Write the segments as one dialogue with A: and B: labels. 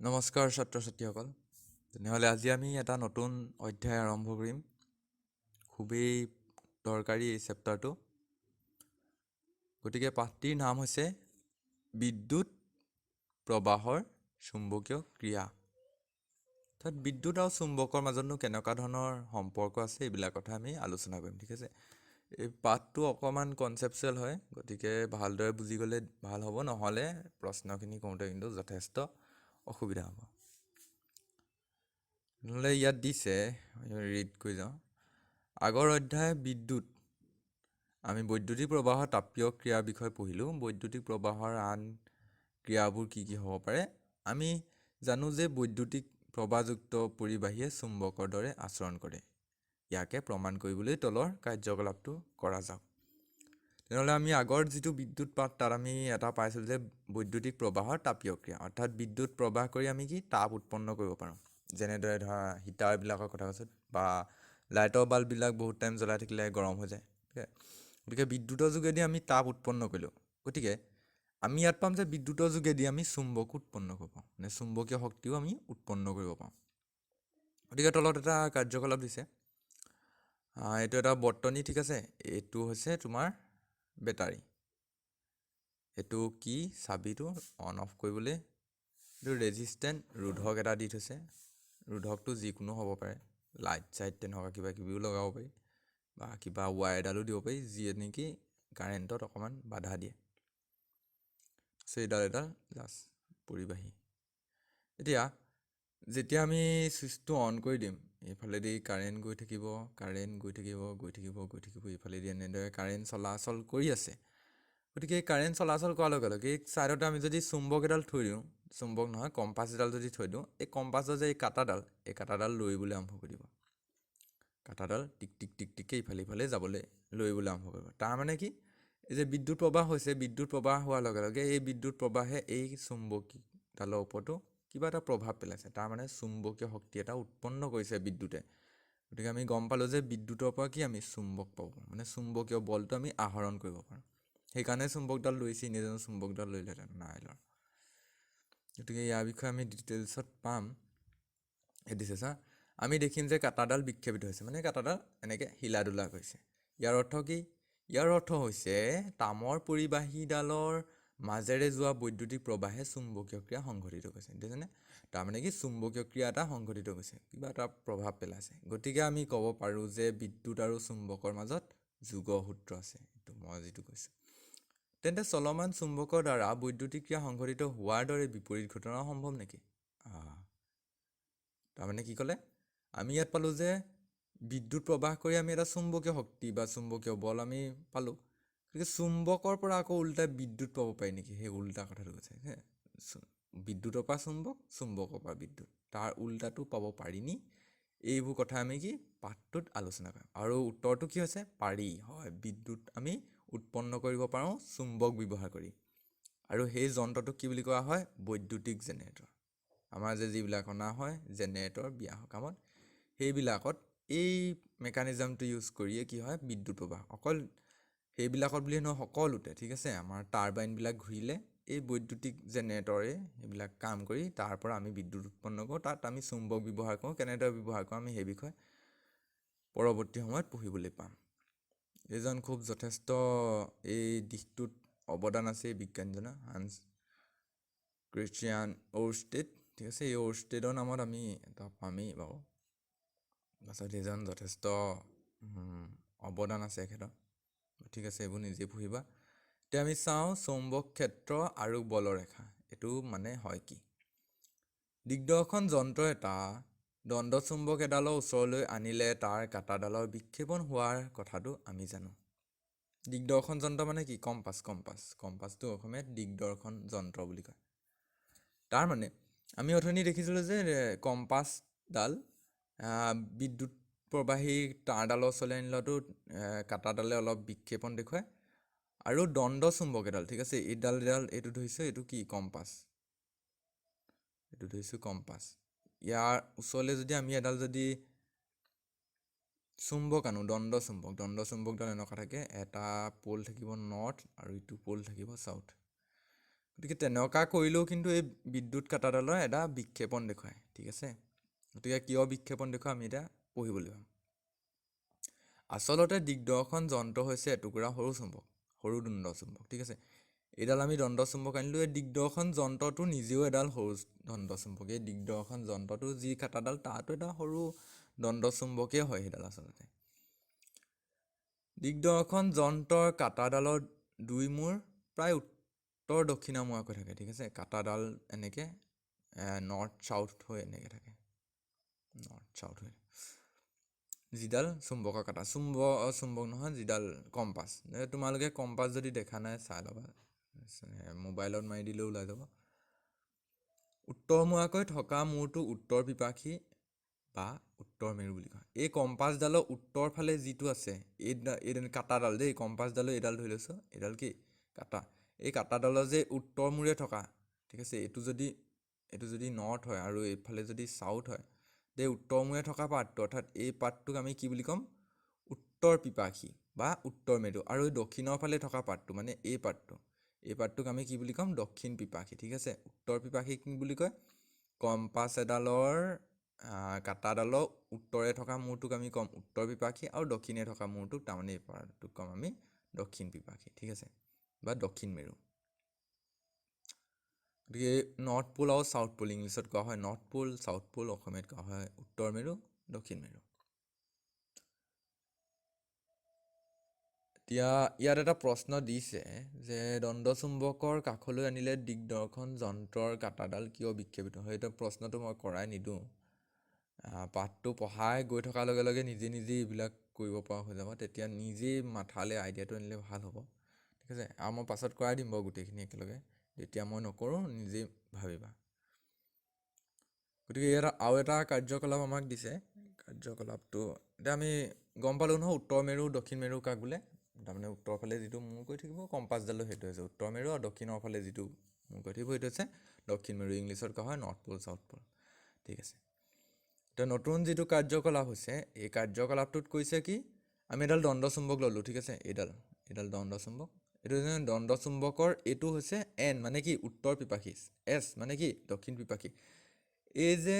A: নমস্কাৰ ছাত্ৰ ছাত্ৰীসকল। তেনেহ'লে আজি আমি এটা নতুন অধ্যায় আৰম্ভ কৰিম। খুবেই দৰকাৰী এই চেপ্টাৰটো। গতিকে পাঠটিৰ নাম হৈছে বিদ্যুৎ প্ৰবাহৰ চুম্বকীয় ক্ৰিয়া। অৰ্থাৎ বিদ্যুৎ আৰু চুম্বকৰ মাজতনো কেনেকুৱা ধৰণৰ সম্পৰ্ক আছে এইবিলাক কথা আমি আলোচনা কৰিম, ঠিক আছে। এই পাঠটো অকণমান কনচেপচুৱেল হয়, গতিকে ভালদৰে বুজি গ'লে ভাল হ'ব, নহ'লে প্ৰশ্নখিনি কৰোঁতে কিন্তু যথেষ্ট অসুবিধা হ'ব। নহ'লে ইয়াত দিছে, ৰিড কৰি যাওঁ। আগৰ অধ্যায় বিদ্যুৎ, আমি বৈদ্যুতিক প্ৰবাহৰ তাপীয় ক্ৰিয়াৰ বিষয়ে পঢ়িলোঁ। বৈদ্যুতিক প্ৰবাহৰ আন ক্ৰিয়াবোৰ কি কি হ'ব পাৰে? আমি জানো যে বৈদ্যুতিক প্ৰবাহযুক্ত পৰিবাহীয়ে চুম্বকৰ দৰে আচৰণ কৰে। ইয়াকে প্ৰমাণ কৰিবলৈ তলৰ কাৰ্যকলাপটো কৰা যাওক। তেনেহ'লে আমি আগৰ যিটো বিদ্যুৎ পাঠ তাত আমি এটা পাইছিলোঁ যে বৈদ্যুতিক প্ৰবাহৰ তাপীয় ক্ৰিয়া, অৰ্থাৎ বিদ্যুৎ প্ৰবাহ কৰি আমি কি তাপ উৎপন্ন কৰিব পাৰোঁ। যেনেদৰে ধৰা হিটাৰবিলাকৰ কথা কৈছোঁ, বা লাইটৰ বাল্ববিলাক বহুত টাইম জ্বলাই থাকিলে গৰম হৈ যায়, ঠিক আছে। গতিকে বিদ্যুতৰ যোগেদি আমি তাপ উৎপন্ন কৰিলোঁ। গতিকে আমি ইয়াত পাম যে বিদ্যুতৰ যোগেদি আমি চুম্বক উৎপন্ন কৰিব পাৰোঁ, মানে চুম্বকীয় শক্তিও আমি উৎপন্ন কৰিব পাৰোঁ। গতিকে তলত এটা কাৰ্যকলাপ দিছে, এইটো এটা বৰ্তনী, ঠিক আছে। এইটো হৈছে তোমাৰ বেটাৰী। এইটো কি চাবিটো অন অফ কৰিবলৈ, এইটো ৰেজিষ্টেণ্ট ৰোধক এটা দি থৈছে। ৰোধকটো যিকোনো হ'ব পাৰে, লাইট চাইট তেনেকুৱা কিবা কিবিও লগাব পাৰি, বা কিবা ৱায়াৰ এডালো দিব পাৰি যিয়ে নেকি কাৰেণ্টত অকণমান বাধা দিয়ে। এইডাল এডাল জাষ্ট পৰিবাহী। এতিয়া যেতিয়া আমি ছুইচটো অন কৰি দিম, এইফালেদি কাৰেণ্ট গৈ থাকিব, এইফালেদি এনেদৰে কাৰেণ্ট চলাচল কৰি আছে। গতিকে এই কাৰেণ্ট চলাচল কৰাৰ লগে লগে এই ছাইডতে আমি যদি চুম্বক এডাল থৈ দিওঁ, চুম্বক নহয় কম্পাছ এডাল যদি থৈ দিওঁ, এই কম্পাছৰ যে এই কাটাডাল লৰিবলৈ আৰম্ভ কৰি দিব। কাটাডাল টিক টিক টিক টিককৈ ইফালে যাবলৈ লৰিবলৈ আৰম্ভ কৰিব। তাৰমানে কি, এই যে বিদ্যুৎ প্ৰবাহ হৈছে, বিদ্যুৎ প্ৰবাহ হোৱাৰ লগে লগে এই বিদ্যুৎ প্ৰবাহে এই চুম্বকীডালৰ ওপৰতো কিবা এটা প্ৰভাৱ পেলাইছে। তাৰমানে চুম্বকীয় শক্তি এটা উৎপন্ন কৰিছে বিদ্যুতে। গতিকে আমি গম পালোঁ যে বিদ্যুতৰ পৰা কি আমি চুম্বক পাব, মানে চুম্বকীয় বলটো আমি আহৰণ কৰিব পাৰোঁ। সেইকাৰণে চুম্বকডাল লৈছে, নিজেনো চুম্বকডাল লৈলেহেঁতেন, নাই লোৱা। গতিকে ইয়াৰ বিষয়ে আমি ডিটেইলছত পাম। এই দিছে চা, আমি দেখিম যে কাটাডাল বিক্ষেপিত হৈছে, মানে কাটাডাল এনেকৈ হিলা দোলা কৰিছে। ইয়াৰ অৰ্থ কি? ইয়াৰ অৰ্থ হৈছে তামৰ পৰিবাহীডালৰ মাজেৰে যোৱা বৈদ্যুতিক প্ৰবাহে চুম্বকীয় ক্ৰিয়া সংঘটিত কৰিছে, দেখিছেনে? তাৰমানে কি চুম্বকীয় ক্ৰিয়া এটা সংঘটিত হৈছে, কিবা এটা প্ৰভাৱ পেলাইছে। গতিকে আমি ক'ব পাৰোঁ যে বিদ্যুৎ আৰু চুম্বকৰ মাজত যোগসূত্ৰ আছে, এইটো মই যিটো কৈছোঁ। তেন্তে চলমান চুম্বকৰ দ্বাৰা বৈদ্যুতিক ক্ৰিয়া সংঘটিত হোৱাৰ দৰে বিপৰীত ঘটনা সম্ভৱ নেকি? তাৰমানে কি ক'লে, আমি ইয়াত পালোঁ যে বিদ্যুৎ প্ৰবাহ কৰি আমি এটা চুম্বকীয় শক্তি বা চুম্বকীয় বল আমি পালোঁ। গতিকে চুম্বকৰ পৰা আকৌ উল্টা বিদ্যুৎ পাব পাৰি নেকি, সেই উল্টা কথাটো কৈছে। বিদ্যুতৰ পৰা চুম্বক, চুম্বকৰ পৰা বিদ্যুৎ, তাৰ উল্টাটো পাব পাৰি নি? এইবোৰ কথা আমি কি পাঠটোত আলোচনা কৰিম। আৰু উত্তৰটো কি হৈছে? পাৰি, হয়। বিদ্যুৎ আমি উৎপন্ন কৰিব পাৰোঁ চুম্বক ব্যৱহাৰ কৰি। আৰু সেই যন্ত্ৰটোক কি বুলি কোৱা হয়? বৈদ্যুতিক জেনেৰেটৰ। আমাৰ যে যিবিলাক অনা হয় জেনেৰেটৰ বিয়া সকামত, সেইবিলাকত এই মেকানিজমটো ইউজ কৰিয়ে কি হয় বিদ্যুৎ প্ৰবাহ। অকল সেইবিলাকত বুলি নহয়, সকলোতে, ঠিক আছে। আমাৰ টাৰবাইনবিলাক ঘূৰিলে এই বৈদ্যুতিক জেনেৰেটৰে সেইবিলাক কাম কৰি তাৰ পৰা আমি বিদ্যুৎ উৎপন্ন কৰোঁ। তাত আমি চুম্বক ব্যৱহাৰ কৰোঁ, কেনেদৰে ব্যৱহাৰ কৰোঁ আমি সেই বিষয়ে পৰৱৰ্তী সময়ত পঢ়িবলৈ পাম। এইজন খুব যথেষ্ট এই দিশটোত অৱদান আছে এই বিজ্ঞানীজনৰ, হান্স ক্ৰিষ্টিয়ান অ'ৰষ্টেড, ঠিক আছে। এই অ'ৰষ্টেডৰ নামত আমি এটা পামেই বাৰু। পাছত এইজন যথেষ্ট অৱদান আছে এখেতৰ, ঠিক আছে। এইবোৰ নিজেই পঢ়িবা। এতিয়া আমি চাওঁ চৌম্বক ক্ষেত্ৰ আৰু বলৰেখা, এইটো মানে হয় কি? দিগদৰ্শন যন্ত্ৰ এটা দণ্ড চুম্বক এডালৰ ওচৰলৈ আনিলে তাৰ কাটাডালৰ বিক্ষেপণ হোৱাৰ কথাটো আমি জানো। দিগদৰ্শন যন্ত্ৰ মানে কি? কম্পাছটো অসমীয়াত দিগদৰ্শন যন্ত্ৰ বুলি কয়। তাৰমানে আমি অথনি দেখিছিলোঁ যে কম্পাছডাল বিদ্যুৎ প্ৰবাহী তাঁৰডালৰ ওচৰলৈ আনিলেতো কাটাডালে অলপ বিক্ষেপণ দেখুৱায়। আৰু দণ্ড চুম্বক এডাল, ঠিক আছে, এইটো ধৰিছোঁ, এইটো কি? কম্পাছ। এইটো ধৰিছোঁ কম্পাছ। ইয়াৰ ওচৰলৈ যদি আমি এডাল যদি চুম্বক আনো, দণ্ড চুম্বকডাল এনেকুৱা থাকে, এটা প'ল থাকিব নৰ্থ আৰু ইটো প'ল থাকিব চাউথ। গতিকে তেনেকুৱা কৰিলেও কিন্তু এই বিদ্যুৎ কাঁটাডালৰ এটা বিক্ষেপণ দেখুৱায়, ঠিক আছে। গতিকে কিয় বিক্ষেপণ দেখুৱায় আমি এতিয়া পঢ়িবলৈ পাম। আচলতে দিগদৰ্শন যন্ত্ৰ হৈছে এটুকুৰা সৰু চুম্বক, সৰু দণ্ড চুম্বক, ঠিক আছে। এইডাল আমি দণ্ড চুম্বক আনিলোঁ, এই দিগদৰ্শন যন্ত্ৰটো নিজেও এডাল সৰু দণ্ড চুম্বক। এই দিগদৰ্শন যন্ত্ৰটো যি কাঁটাডাল তাতো এটা সৰু দণ্ড চুম্বকেই হয় সেইডাল আচলতে। দিগদৰ্শন যন্ত্ৰৰ কাঁটাডালৰ দুই মূৰ প্ৰায় উত্তৰ দক্ষিণামুৱাকৈ থাকে, ঠিক আছে। কাঁটাডাল এনেকৈ নৰ্থ চাউথ হৈ এনেকৈ থাকে, নৰ্থ চাউথ হৈ। যিডাল চুম্বকৰ কাঁটা, চুম্বক নহয়, যিডাল কম্পাছ, তোমালোকে কম্পাছ যদি দেখা নাই চাই ল'বা, মোবাইলত মাৰি দিলেও ওলাই যাব। উত্তৰমুৱাকৈ থকা মূৰটো উত্তৰ পিপাসী বা উত্তৰ মেৰু বুলি কয়। এই কম্পাছডালৰ উত্তৰ ফালে যিটো আছে, এই কাঁটাডাল দেই, কম্পাছডালৰ এইডাল ধৰি লৈছোঁ, এইডাল কি কাঁটা। এই কাঁটাডালৰ যে উত্তৰ মূৰে থকা, ঠিক আছে, এইটো যদি নৰ্থ হয় আৰু এইফালে যদি চাউথ হয়, এই উত্তৰ মূৰে থকা পাৰ্টটো, অৰ্থাৎ এই পাৰ্টটোক আমি কি বুলি ক'ম, উত্তৰ পিপাসী বা উত্তৰ মেৰু। আৰু এই দক্ষিণৰ ফালে থকা পাৰ্টটো মানে এই পাৰ্টটোক আমি কি বুলি ক'ম, দক্ষিণ পিপাসী, ঠিক আছে। উত্তৰ পিপাসী কি বুলি কয়, কম্পাছ এডালৰ কাঁটাডালৰ উত্তৰে থকা মূৰটোক আমি ক'ম উত্তৰ পিপাসী, আৰু দক্ষিণে থকা মূৰটোক তাৰমানে এই পাৰ্টটোক ক'ম আমি দক্ষিণ পিপাসী, ঠিক আছে, বা দক্ষিণ মেৰু। গতিকে নৰ্থ পোল আৰু চাউথ পোল ইংলিছত কোৱা হয় নৰ্থ পোল, চাউথ পোল অসমীয়াত কোৱা হয় উত্তৰ মেৰু, দক্ষিণ মেৰু। এতিয়া ইয়াত এটা প্ৰশ্ন দিছে যে দণ্ড চুম্বকৰ কাষলৈ আনিলে দিগদৰ্শন যন্ত্ৰৰ কাঁটাডাল কিয় বিক্ষেপিত হয়। এইটো প্ৰশ্নটো মই কৰাই নিদিওঁ, পাঠটো পঢ়াই গৈ থকাৰ লগে লগে নিজে এইবিলাক কৰিব পৰা হৈ যাব, তেতিয়া নিজেই মাথালৈ আইডিয়াটো আনিলে ভাল হ'ব, ঠিক আছে। আৰু মই পাছত কৰাই দিম বাৰু গোটেইখিনি একেলগে, যেতিয়া মই নকৰোঁ নিজেই ভাবিবা। গতিকে ইয়াত আৰু এটা কাৰ্যকলাপ আমাক দিছে, কাৰ্যকলাপটো এতিয়া আমি গম পালোঁ নহয়, উত্তৰ মেৰু দক্ষিণ মেৰু কাক বোলে। তাৰমানে উত্তৰ ফালে যিটো মূৰ কৰি থাকিব কম্পাছডালো সেইটো হৈছে উত্তৰ মেৰু, আৰু দক্ষিণৰ ফালে যিটো মূৰ কৰি থাকিব সেইটো হৈছে দক্ষিণ মেৰু। ইংলিছত কোৱা হয় নৰ্থ পোল, চাউথ পোল, ঠিক আছে। এতিয়া নতুন যিটো কাৰ্যকলাপ হৈছে, এই কাৰ্যকলাপটোত কৈছে কি, আমি এডাল দণ্ড চুম্বক ল'লোঁ, ঠিক আছে। এইডাল দণ্ড চুম্বক, এইটো হৈছে দণ্ড চুম্বকৰ, এইটো হৈছে এন মানে কি উত্তৰ পিপাসী, এছ মানে কি দক্ষিণ পিপাসী। এই যে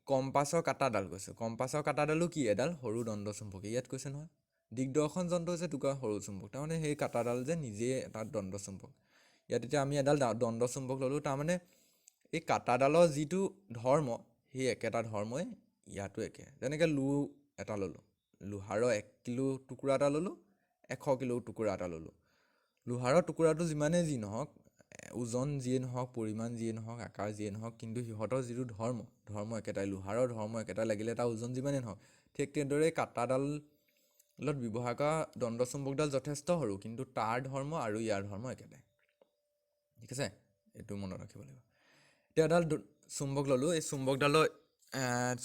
A: কম্পাছৰ কাঁটাডাল কৈছোঁ, কম্পাছৰ কাঁটাডালো কি এডাল সৰু দণ্ড চুম্বক। ইয়াত কৈছে নহয় দিগদৰ্শন যন্ত্ৰ হৈছে টুকুৰা সৰু চুম্বক, তাৰমানে সেই কাঁটাডাল যে নিজেই এটা দণ্ড চুম্বক। ইয়াত এতিয়া আমি এডাল দণ্ড চুম্বক ল'লোঁ, তাৰমানে এই কাঁটাডালৰ যিটো ধৰ্ম সেই একেটা ধৰ্মই ইয়াতো একে। যেনেকৈ এটা ল'লোঁ, লোহাৰৰ 1 কিলো টুকুৰা এটা ল'লোঁ, 100 কিলো টুকুৰা এটা ল'লোঁ। লোহাৰৰ টুকুৰাটো যিমানেই যি নহওক, ওজন যিয়ে নহওক, পৰিমাণ যিয়ে নহওক, আকাৰ যিয়ে নহওক, কিন্তু সিহঁতৰ যিটো ধৰ্ম একেটাই, লোহাৰৰ ধৰ্ম একেটাই লাগিলে তাৰ ওজন যিমানেই নহওক। ঠিক তেনেদৰে কাঁটাডালত ব্যৱহাৰ কৰা দণ্ড চুম্বকডাল যথেষ্ট সৰু, কিন্তু তাৰ ধৰ্ম আৰু ইয়াৰ ধৰ্ম একেটাই, ঠিক আছে। এইটো মনত ৰাখিব লাগিব। এতিয়া এডাল চুম্বক ল'লোঁ, এই চুম্বকডালৰ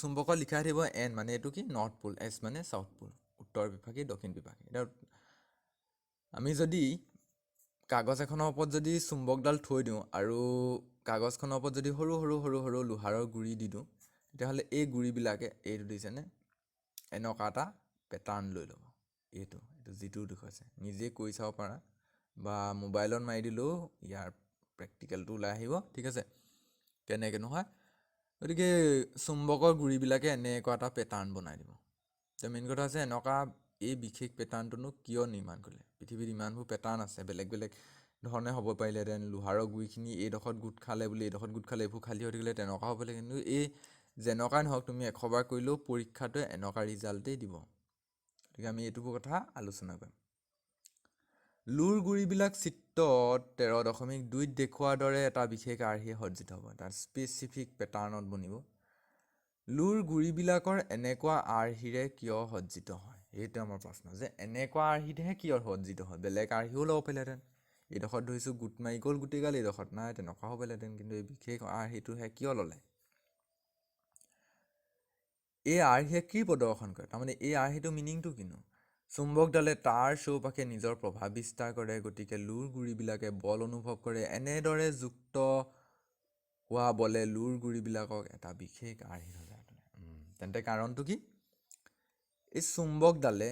A: চুম্বকত লিখাই থাকিব এন মানে এইটো কি নৰ্থ পোল, এছ মানে চাউথ পোল, উত্তৰ পিপাসী দক্ষিণ পিপাসী। এতিয়া আমি যদি কাগজ এখনৰ ওপৰত যদি চুম্বকডাল থৈ দিওঁ আৰু কাগজখনৰ ওপৰত যদি সৰু সৰু লোহাৰৰ গুৰি দি দিওঁ, তেতিয়াহ'লে এই গুৰিবিলাকে এইটো দিছেনে এনেকুৱা এটা পেটাৰ্ণ লৈ ল'ব। এইটো যিটো দেখুৱাইছে নিজে কৰি চাব পাৰা, বা মোবাইলত মাৰি দিলেও ইয়াৰ প্ৰেক্টিকেলটো ওলাই আহিব, ঠিক আছে, কেনেকৈ নহয়। গতিকে চুম্বকৰ গুৰিবিলাকে এনেকুৱা এটা পেটাৰ্ণ বনাই দিব। এতিয়া মেইন কথা হৈছে এনেকুৱা এই বিশেষ পেটাৰ্ণটোনো কিয় নিৰ্মাণ কৰিলে। পৃথিৱীত ইমানবোৰ পেটাৰ্ণ আছে, বেলেগ ধৰণে হ'ব পাৰিলেহেঁতেন। লোহাৰৰ গুৰিখিনি এইডোখৰত গোট খালে বুলি এইডোখৰত গোট খালে, এইবোৰ খালী হৈ থাকিলে তেনেকুৱা হ'ব লাগে। কিন্তু এই যেনেকুৱাই নহওক তুমি 100 বাৰ কৰিলেও পৰীক্ষাটোৱে এনেকুৱা ৰিজাল্টেই দিব। গতিকে আমি এইটো কথা আলোচনা কৰিম। লুৰ গুৰিবিলাক চিত্ৰত 13.2ত দেখুওৱাৰ দৰে এটা বিশেষ আৰ্হিয়ে সজ্জিত হ'ব, এটা স্পেচিফিক পেটাৰ্ণত বনিব। লুৰ গুৰিবিলাকৰ এনেকুৱা আৰ্হিৰে কিয় সজ্জিত হয়, এইটো আমাৰ প্ৰশ্ন, যে এনেকুৱা আৰ্হিতহে কিয় সজ্জিত হয়। বেলেগ আৰ্হিও ল'ব পাৰিলেহেঁতেন, এইডোখৰত ধৰিছোঁ গোট মাৰি গ'ল গোটেইগাল, এইডোখৰত নাই, তেনেকুৱা হ'ব পাৰিলেহেঁতেন, কিন্তু এই বিশেষ আৰ্হিটোহে কিয় ল'লে। এই আৰ্হিয়ে কি প্ৰদৰ্শন কৰে, তাৰমানে এই আৰ্হিটো মিনিংটো কিনো। চুম্বকডালে তাৰ চৌপাশে নিজৰ প্ৰভাৱ বিস্তাৰ কৰে, গতিকে লুৰ গুৰিবিলাকে বল অনুভৱ কৰে। এনেদৰে যুক্ত হোৱা বলে লুৰ গুৰিবিলাকক এটা বিশেষ আৰ্হি সজাই তোলে। তেন্তে কাৰণটো কি, এই চুম্বকডালে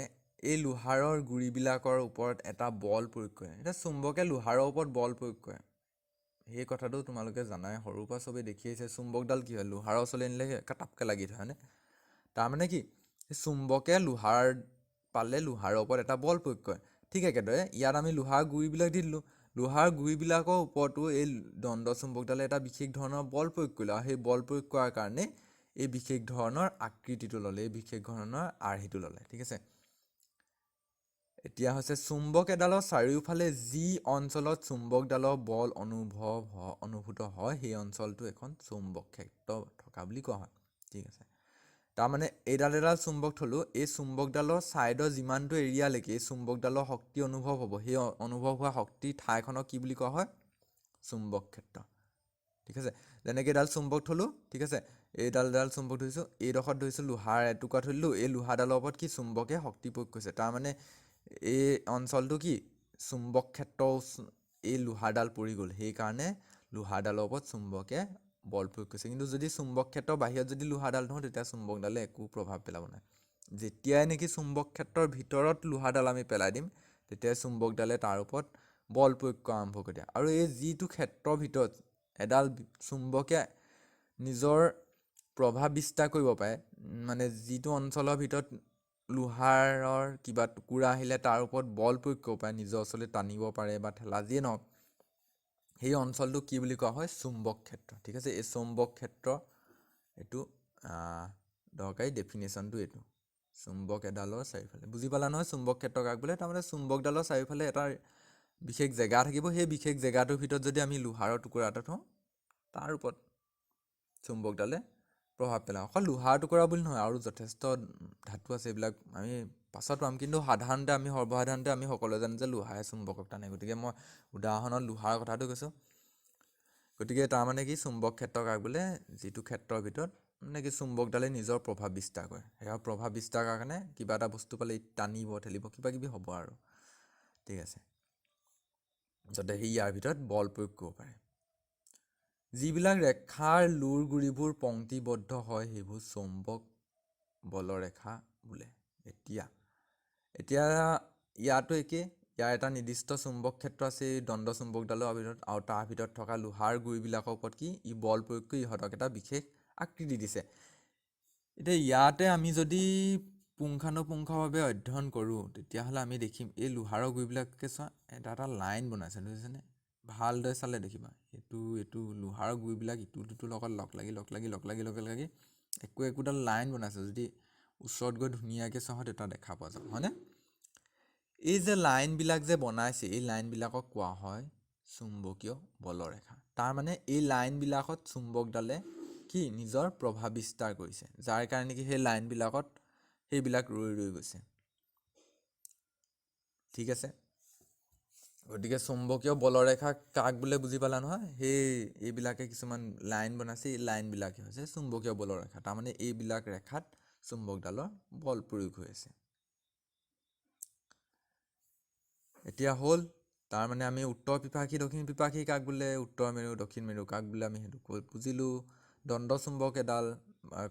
A: এই লোহাৰৰ গুৰিবিলাকৰ ওপৰত এটা বল প্ৰয়োগ কৰে। এতিয়া চুম্বকে লোহাৰৰ ওপৰত বল প্ৰয়োগ কৰে, সেই কথাটো তোমালোকে জানাই, সৰুৰ পৰা চবেই দেখি আহিছে। চুম্বকডাল কি হয়, লোহাৰৰ ওচৰলৈ নিলে কাটাপকৈ লাগি ধৰে, হয়নে? তাৰমানে কি, চুম্বকে লোহাৰ পালে লোহাৰৰ ওপৰত এটা বল প্ৰয়োগ কৰে। ঠিক একেদৰে ইয়াত আমি লোহাৰ গুৰিবিলাক দি দিলোঁ, লোহাৰ গুৰিবিলাকৰ ওপৰতো এই দণ্ড চুম্বকডালে এটা বিশেষ ধৰণৰ বল প্ৰয়োগ কৰিলে, আৰু সেই বল প্ৰয়োগ কৰাৰ কাৰণে এই বিশেষ ধৰণৰ আকৃতিটো ল'লে, এই বিশেষ ধৰণৰ আৰ্হিটো ল'লে। ঠিক আছে, এতিয়া হৈছে চুম্বক এডালৰ চাৰিওফালে যি অঞ্চলত চুম্বকডালৰ বল অনুভূত হয় সেই অঞ্চলটো এখন চুম্বক ক্ষেত্ৰ থকা বুলি কোৱা হয়। ঠিক আছে, তাৰমানে এডাল চুম্বক থলোঁ, এই চুম্বকডালৰ ছাইডৰ যিমানটো এৰিয়ালৈকে এই চুম্বকডালৰ শক্তি অনুভৱ হ'ব, সেই অনুভৱ হোৱা শক্তিৰ ঠাইখনক কি বুলি কোৱা হয়, চুম্বক ক্ষেত্ৰ। ঠিক আছে, যেনেকৈ এডাল চুম্বক থলোঁ, ঠিক আছে, এইডাল চুম্বক ধৰিছোঁ, এইডোখৰত ধৰিছোঁ লোহাৰ এটুকুৰা থৈ দিলোঁ, এই লোহাৰডালৰ ওপৰত কি চুম্বকে শক্তি প্ৰয়োগ কৰিছে, তাৰমানে এই অঞ্চলটো কি চুম্বক ক্ষেত্ৰ, এই লোহাৰডাল পৰি গ'ল, সেইকাৰণে লোহাৰডালৰ ওপৰত চুম্বকে বল প্ৰয়োগ কৰিছে। কিন্তু যদি চুম্বক ক্ষেত্ৰৰ বাহিৰত যদি লোহাৰডাল থওঁ, তেতিয়া চুম্বকডালে একো প্ৰভাৱ পেলাব নাই। যেতিয়াই নেকি চুম্বক ক্ষেত্ৰৰ ভিতৰত লোহাৰডাল আমি পেলাই দিম, তেতিয়াই চুম্বকডালে তাৰ ওপৰত বল প্ৰয়োগ কৰা আৰম্ভ কৰি দিয়ে। আৰু এই যিটো ক্ষেত্ৰৰ ভিতৰত এডাল চুম্বকে নিজৰ প্ৰভাৱ বিস্তাৰ কৰিব পাৰে, মানে যিটো অঞ্চলৰ ভিতৰত লোহাৰৰ কিবা টুকুৰা আহিলে তাৰ ওপৰত বল প্ৰয়োগ কৰিব পাৰে, নিজৰ ওচৰলৈ টানিব পাৰে বা ঠেলা যিয়ে নহওক, সেই অঞ্চলটো কি বুলি কোৱা হয়, চুম্বক ক্ষেত্ৰ। ঠিক আছে, এই চুম্বক ক্ষেত্ৰ এইটো দৰকাৰী ডেফিনেশ্যনটো এইটো, চুম্বক এডালৰ চাৰিওফালে। বুজি পালা নহয় চুম্বক ক্ষেত্ৰ কাক বোলে? তাৰমানে চুম্বকডালৰ চাৰিওফালে এটা বিশেষ জেগা থাকিব, সেই বিশেষ জেগাটোৰ ভিতৰত যদি আমি লোহাৰৰ টুকুৰা এটা থওঁ, তাৰ ওপৰত চুম্বকডালে প্ৰভাৱ পেলাওঁ। অকল লোহাৰ টুকুৰা বুলি নহয়, আৰু যথেষ্ট ধাতু আছে, এইবিলাক আমি পাছত পাম। কিন্তু সাধাৰণতে সৰ্বসাধাৰণতে আমি সকলোৱে জানো যে লোহাৰে চুম্বকক টানে, গতিকে মই উদাহৰণত লোহাৰ কথাটো কৈছোঁ। গতিকে তাৰমানে কি, চুম্বক ক্ষেত্ৰ কাক বোলে? যিটো ক্ষেত্ৰৰ ভিতৰত মানে কি চুম্বকডালে নিজৰ প্ৰভাৱ বিস্তাৰ কৰে, সেয়া প্ৰভাৱ বিস্তাৰ কৰাৰ কাৰণে কিবা এটা বস্তু পালে টানিব ঠেলিব কিবা কিবি হ'ব আৰু। ঠিক আছে, যাতে সি ইয়াৰ ভিতৰত বল প্ৰয়োগ কৰিব পাৰে। যিবিলাক ৰেখাৰ লুৰ গুৰিবোৰ পংক্তিবদ্ধ হয় সেইবোৰ চুম্বক বলৰেখা বোলে। এতিয়া ইয়াতো একেই, ইয়াৰ এটা নিৰ্দিষ্ট চুম্বক ক্ষেত্ৰ আছে এই দণ্ড চুম্বকডালৰ ভিতৰত, আৰু তাৰ ভিতৰত থকা লোহাৰ গুৰিবিলাকৰ ওপৰত কি ই বল প্ৰয়োগ কৰি ইহঁতক এটা বিশেষ আকৃতি দিছে। এতিয়া ইয়াতে আমি যদি পুংখানুপুংখভাৱে অধ্যয়ন কৰোঁ, তেতিয়াহ'লে আমি দেখিম এই লোহাৰৰ গুৰিবিলাকে চোৱা এটা লাইন বনাইছে, বুজিছেনে? ভালদৰে চালে দেখিবা, এইটো লোহাৰৰ গুৰিবিলাক ইটোৰ লগত লগ লাগি একোডাল লাইন বনাইছে। যদি ওচৰত গৈ ধুনীয়াকৈ চাওঁ তেতিয়া দেখা পোৱা যাব, হয়নে? এই যে লাইনবিলাক যে বনাইছে, এই লাইনবিলাকক কোৱা হয় চুম্বকীয় বলৰেখা। তাৰমানে এই লাইনবিলাকত চুম্বকডালে কি নিজৰ প্ৰভাৱ বিস্তাৰ কৰিছে, যাৰ কাৰণে কি সেই লাইনবিলাকত সেইবিলাক ৰৈ গৈছে। ঠিক আছে, গতিকে চুম্বকীয় বলৰেখা কাক বোলে বুজি পালা নহয়? এইবিলাকে কিছুমান লাইন বনাইছে, এই লাইনবিলাকে হৈছে চুম্বকীয় বলৰেখা। তাৰমানে এইবিলাক ৰেখাত চুম্বকডালৰ বল প্ৰয়োগ হৈ আছে। এতিয়া হ'ল, তাৰমানে আমি উত্তৰ পিপাসী দক্ষিণ পিপাসী কাক বোলে, উত্তৰ মেৰু দক্ষিণ মেৰু কাক বোলে, আমি সেইটো বুজিলোঁ। দণ্ড চুম্বক এডাল,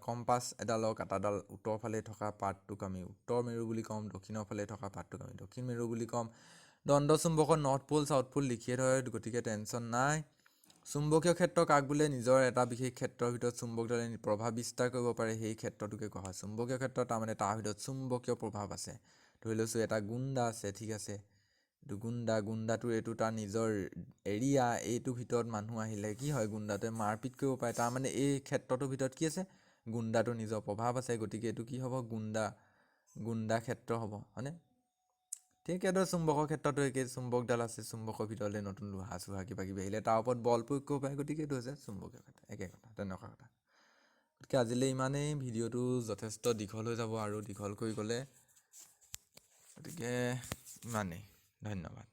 A: কম্পাছ এডালৰ কাটাডাল উত্তৰ ফালে থকা পাৰ্টটোক আমি উত্তৰ মেৰু বুলি ক'ম, দক্ষিণৰ ফালে থকা পাৰ্টটোক আমি দক্ষিণ মেৰু বুলি ক'ম। দণ্ড চুম্বকৰ নৰ্থ প'ল চাউথ প'ল লিখিয়ে থয়, গতিকে টেনশ্যন নাই। চুম্বকীয় ক্ষেত্ৰ কাক বোলে? নিজৰ এটা বিশেষ ক্ষেত্ৰৰ ভিতৰত চুম্বকডালে প্ৰভাৱ বিস্তাৰ কৰিব পাৰে, সেই ক্ষেত্ৰটোকে কোৱা হয় চুম্বকীয় ক্ষেত্ৰ। তাৰমানে তাৰ ভিতৰত চুম্বকীয় প্ৰভাৱ আছে। ধৰি লৈছোঁ এটা গুণ্ডা আছে, ঠিক আছে, এইটো গুণ্ডাটোৰ এইটো তাৰ নিজৰ এৰিয়া, এইটোৰ ভিতৰত মানুহ আহিলে কি হয়, গুণ্ডাটোৱে মাৰপিট কৰিব পাৰে। তাৰমানে এই ক্ষেত্ৰটোৰ ভিতৰত কি আছে, গুণ্ডাটোৰ নিজৰ প্ৰভাৱ আছে, গতিকে এইটো কি হ'ব, গুণ্ডা ক্ষেত্ৰ হ'ব, হয়নে? ঠিক একেদৰে চুম্বকৰ ক্ষেত্ৰতো একেই, চুম্বকডাল আছে, চুম্বকৰ ভিতৰলৈ নতুন লোহা চোহা কিবা কিবি আহিলে তাৰ ওপৰত বল প্ৰয়োগ কৰিব পাৰে, গতিকে এইটো হৈছে চুম্বকীয় ক্ষেত্ৰ। একে কথা, তেনেকুৱা কথা। গতিকে আজিলৈ ইমানেই, ভিডিঅ'টো যথেষ্ট দীঘল হৈ যাব আৰু দীঘল কৰি গ'লে, গতিকে ইমানেই, ধন্যবাদ।